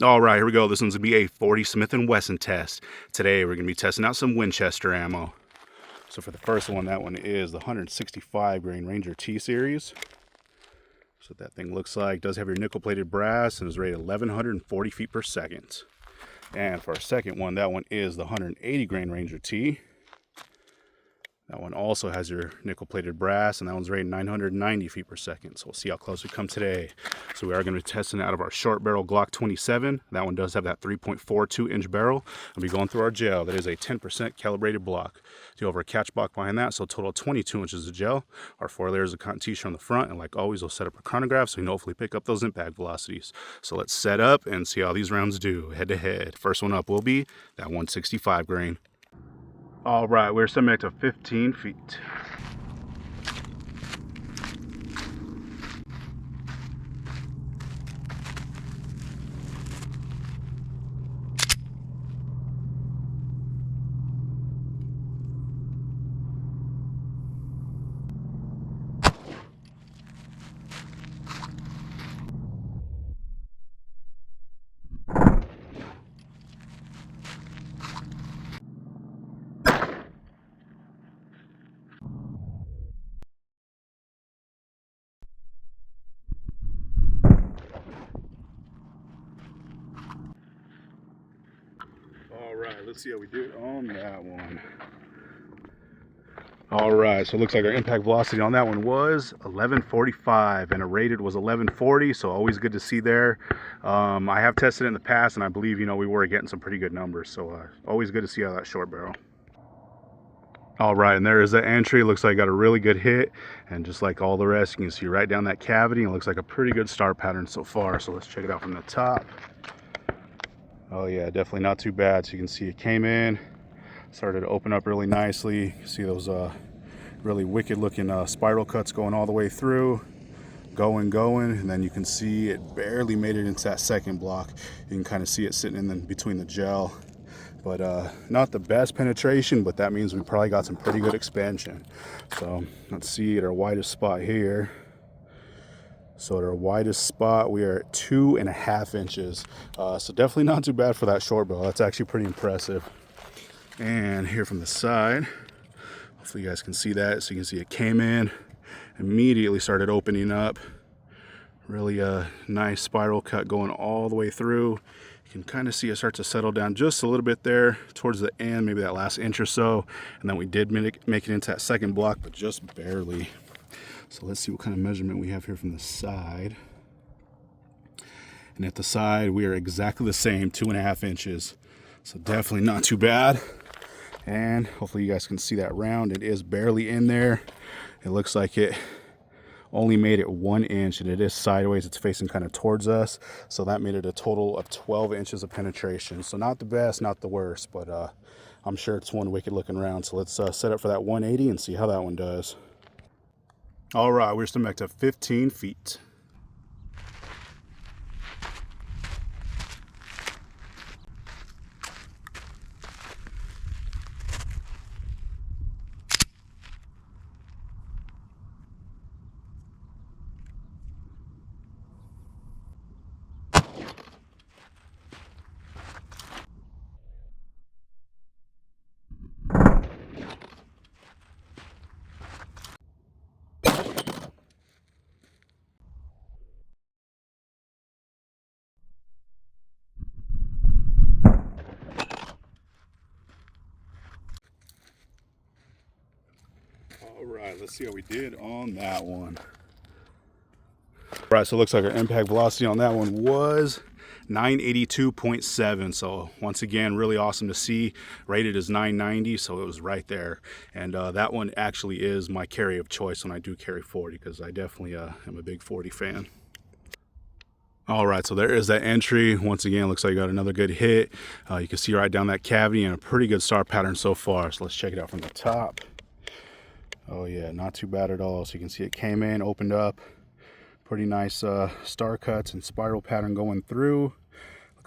All right, here we go. This one's gonna be a 40 Smith & Wesson test. Today we're gonna be testing out some Winchester ammo. So for the first one, that one is the 165 grain Ranger T series. So what that thing looks like. Does have your nickel plated brass and is rated 1140 feet per second. And for our second one, that one is the 180 grain Ranger T. That one also has your nickel-plated brass, and that one's rated 990 feet per second. So we'll see how close we come today. So we are going to be testing out of our short barrel Glock 27. That one does have that 3.42-inch barrel. I'll be going through our gel. That is a 10% calibrated block. Do over a catch block behind that, so a total of 22 inches of gel. Our 4 layers of cotton t-shirt on the front, and like always, we'll set up a chronograph so we can hopefully pick up those impact velocities. So let's set up and see how these rounds do head-to-head. First one up will be that 165 grain. All right, we're setting back to 15 feet. All right, let's see how we do on that one. All right, so it looks like our impact velocity on that one was 1145 and a rated was 1140, so always good to see there. I have tested it in the past and I believe, we were getting some pretty good numbers, so always good to see how that short barrel. All right, and there is that entry. It looks like I got a really good hit, and just like all the rest, you can see right down that cavity. It looks like a pretty good star pattern so far, so let's check it out from the top. Oh yeah, definitely not too bad. So you can see it came in, started to open up really nicely. You can see those really wicked looking spiral cuts going all the way through, going, and then you can see it barely made it into that second block. You can kind of see it sitting in between the gel, but not the best penetration, but that means we probably got some pretty good expansion. So let's see at our widest spot here. So at our widest spot, we are at 2.5 inches. So definitely not too bad for that short barrel. That's actually pretty impressive. And here from the side, hopefully you guys can see that. So you can see it came in, immediately started opening up. Really a nice spiral cut going all the way through. You can kind of see it start to settle down just a little bit there towards the end, maybe that last inch or so. And then we did make it into that second block, but just barely. So let's see what kind of measurement we have here from the side. And at the side, we are exactly the same, 2.5 inches. So definitely not too bad. And hopefully you guys can see that round. It is barely in there. It looks like it only made it 1 inch, and it is sideways. It's facing kind of towards us. So that made it a total of 12 inches of penetration. So not the best, not the worst, but I'm sure it's one wicked looking round. So let's set up for that 180 and see how that one does. All right, we're still back to 15 feet. All right, let's see how we did on that one. All right, so it looks like our impact velocity on that one was 982.7. So once again, really awesome to see. Rated as 990, so it was right there. And that one actually is my carry of choice when I do carry 40, because I definitely am a big 40 fan. All right, so there is that entry. Once again, looks like you got another good hit. You can see right down that cavity and a pretty good star pattern so far. So let's check it out from the top. Oh yeah, not too bad at all. So you can see it came in, opened up. Pretty nice star cuts and spiral pattern going through.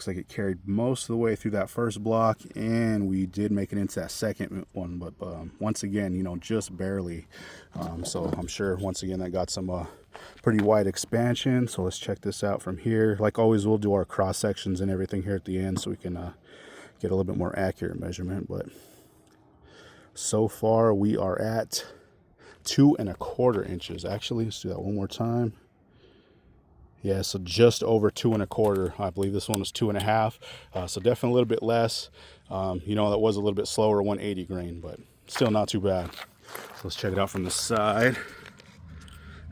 Looks like it carried most of the way through that first block, and we did make it into that second one, but once again, you know, just barely. So I'm sure once again that got some pretty wide expansion. So let's check this out from here. Like always, we'll do our cross sections and everything here at the end so we can get a little bit more accurate measurement. But so far we are at 2¼ inches. Actually, let's do that one more time. Yeah, so just over 2¼ I believe this one was 2½. So definitely a little bit less. You know, that was a little bit slower 180 grain, but still not too bad. So let's check it out from the side.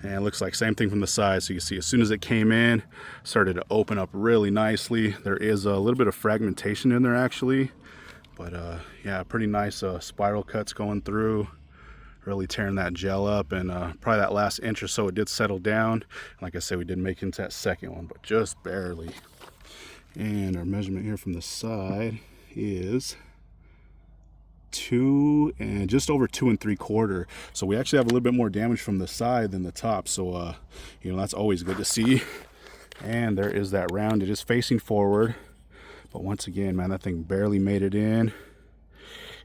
And it looks like same thing from the side. So you can see as soon as it came in, started to open up really nicely. There is a little bit of fragmentation in there actually, but yeah, pretty nice spiral cuts going through, really tearing that gel up. And probably that last inch or so it did settle down. Like I said, we did make it into that second one, but just barely. And our measurement here from the side is 2 and just over 2¾ So we actually have a little bit more damage from the side than the top, so you know, that's always good to see. And there is that round. It is facing forward, but once again, man, that thing barely made it in.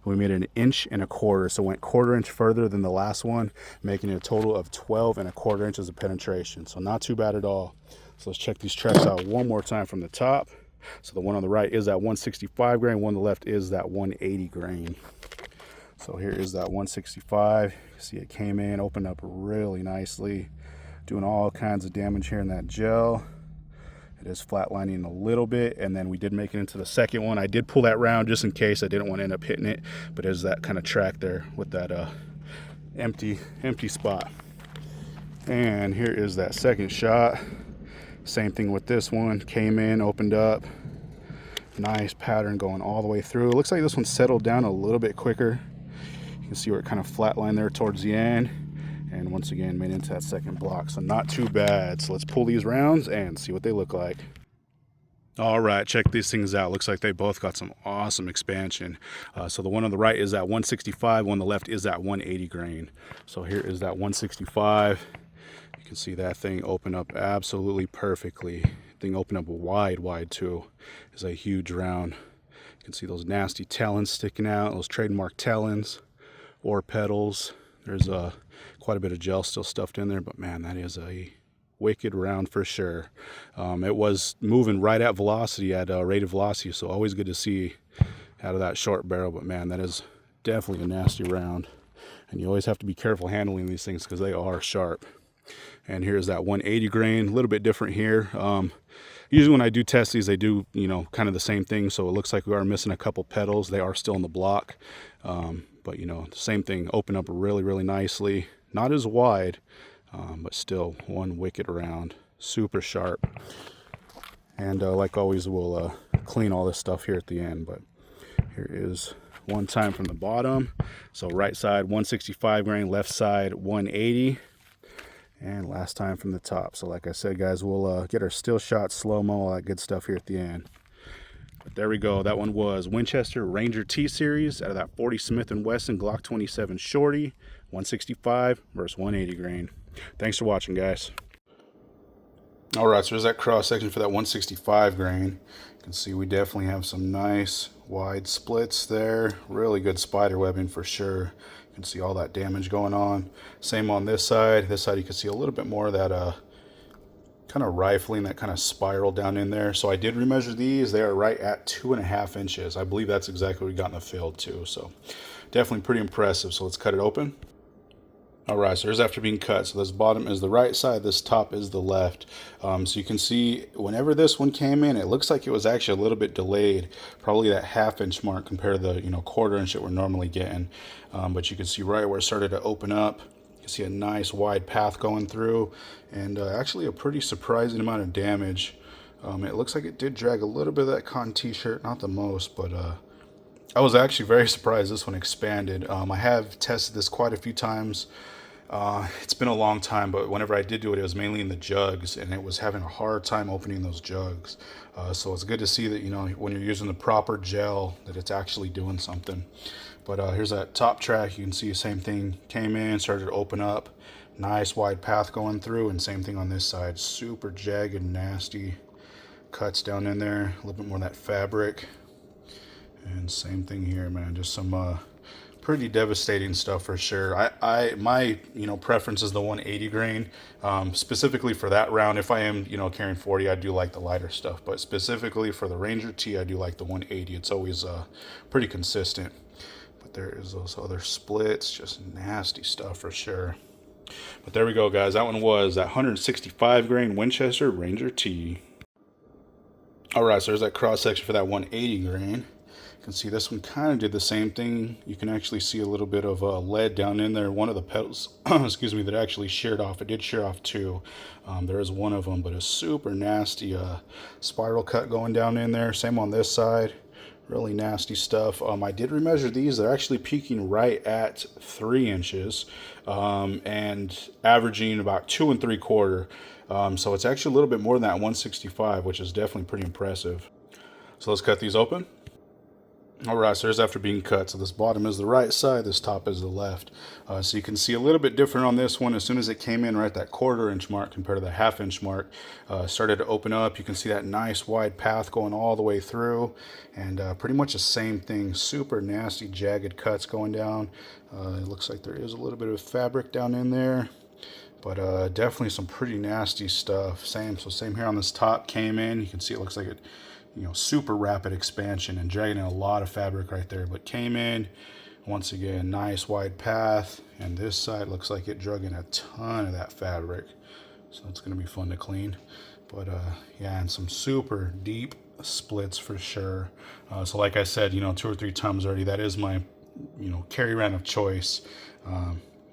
We made it 1¼ inch, so went 1/4 inch further than the last one, making it a total of 12¼ inches of penetration. So not too bad at all. So let's check these tracks out one more time from the top. So the one on the right is that 165 grain, one on the left is that 180 grain. So here is that 165. You see it came in, opened up really nicely, doing all kinds of damage here in that gel. It is flatlining a little bit, and then we did make it into the second one. I did pull that round just in case. I didn't want to end up hitting it, but there's that kind of track there with that empty spot. And here is that second shot. Same thing with this one. Came in, opened up. Nice pattern going all the way through. It looks like this one settled down a little bit quicker. You can see where it kind of flatlined there towards the end. And once again, made into that second block. So not too bad. So let's pull these rounds and see what they look like. All right, check these things out. Looks like they both got some awesome expansion. So the one on the right is that 165, one on the left is that 180 grain. So here is that 165. You can see that thing open up absolutely perfectly. Thing open up wide too. Is a huge round. You can see those nasty talons sticking out, those trademark talons or petals. There's quite a bit of gel still stuffed in there, but man, that is a wicked round for sure. It was moving right at velocity, at rated velocity, so always good to see out of that short barrel. But man, that is definitely a nasty round, and you always have to be careful handling these things because they are sharp. And here's that 180 grain, a little bit different here. Usually when I do test these, they do, you know, kind of the same thing. So it looks like we are missing a couple petals. They are still in the block. But, you know, the same thing, open up really nicely. Not as wide, but still one wicked round. Super sharp. And like always, we'll clean all this stuff here at the end. But here is one time from the bottom. So right side 165 grain, left side 180. And last time from the top. So like I said, guys, we'll get our still shot, slow-mo, all that good stuff here at the end. But there we go. That one was Winchester Ranger T Series out of that 40 Smith & Wesson Glock 27 Shorty, 165 versus 180 grain. Thanks for watching, guys. All right, so there's that cross section for that 165 grain. You can see we definitely have some nice wide splits there. Really good spider webbing for sure. You can see all that damage going on. Same on this side. This side you can see a little bit more of that kind of rifling, that kind of spiral down in there. So I did remeasure these. They are right at 2½ inches. I believe that's exactly what we got in the field too. So definitely pretty impressive. So let's cut it open. All right, so here's after being cut. So this bottom is the right side, this top is the left. So you can see whenever this one came in, it looks like it was actually a little bit delayed, probably that ½ inch mark compared to the 1/4 inch that we're normally getting. But you can see right where it started to open up. You can see a nice wide path going through, and actually a pretty surprising amount of damage. It looks like it did drag a little bit of that cotton t-shirt, not the most, but I was actually very surprised this one expanded. I have tested this quite a few times. It's been a long time, but whenever I did do it, it was mainly in the jugs, and it was having a hard time opening those jugs. So it's good to see that, when you're using the proper gel, that it's actually doing something. But here's that top track. You can see the same thing came in, started to open up. Nice wide path going through, and same thing on this side. Super jagged, nasty. cuts down in there, a little bit more of that fabric. And same thing here, man, just some pretty devastating stuff for sure. My preference is the 180 grain, specifically for that round. If I am carrying 40, I do like the lighter stuff, but specifically for the Ranger T, I do like the 180. It's always pretty consistent. But there is those other splits, just nasty stuff for sure. But there we go, guys. That one was that 165 grain Winchester Ranger T. All right, so there's that cross section for that 180 grain. You can see this one kind of did the same thing. You can actually see a little bit of lead down in there. One of the petals, excuse me, that actually sheared off. It did shear off two. There is one of them, but a super nasty spiral cut going down in there. Same on this side. Really nasty stuff. I did remeasure these. They're actually peaking right at 3 inches and averaging about 2 3/4. So it's actually a little bit more than that 165, which is definitely pretty impressive. So let's cut these open. All right, so there's after being cut. So this bottom is the right side, this top is the left. So you can see a little bit different on this one. As soon as it came in right at that 1/4 inch mark compared to the 1/2 inch mark, started to open up. You can see that nice wide path going all the way through, and pretty much the same thing. Super nasty jagged cuts going down. It looks like there is a little bit of fabric down in there, but definitely some pretty nasty stuff. Same here on this top. Came in, you can see it looks like it, super rapid expansion and dragging in a lot of fabric right there, but came in, once again, nice wide path, and this side looks like it drug in a ton of that fabric, so it's going to be fun to clean. But yeah, and some super deep splits for sure. So like I said, 2 or 3 times already, that is my carry round of choice.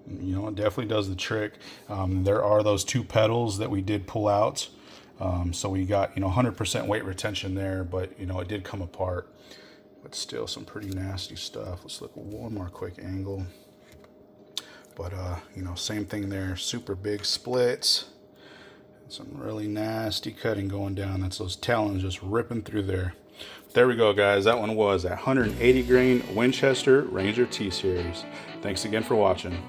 It definitely does the trick. There are those 2 petals that we did pull out. So we got 100% weight retention there, but it did come apart. But still some pretty nasty stuff. Let's look at one more quick angle. But same thing there, super big splits. Some really nasty cutting going down. That's those talons just ripping through there. There we go, guys. That one was a 180 grain Winchester Ranger T series. Thanks again for watching.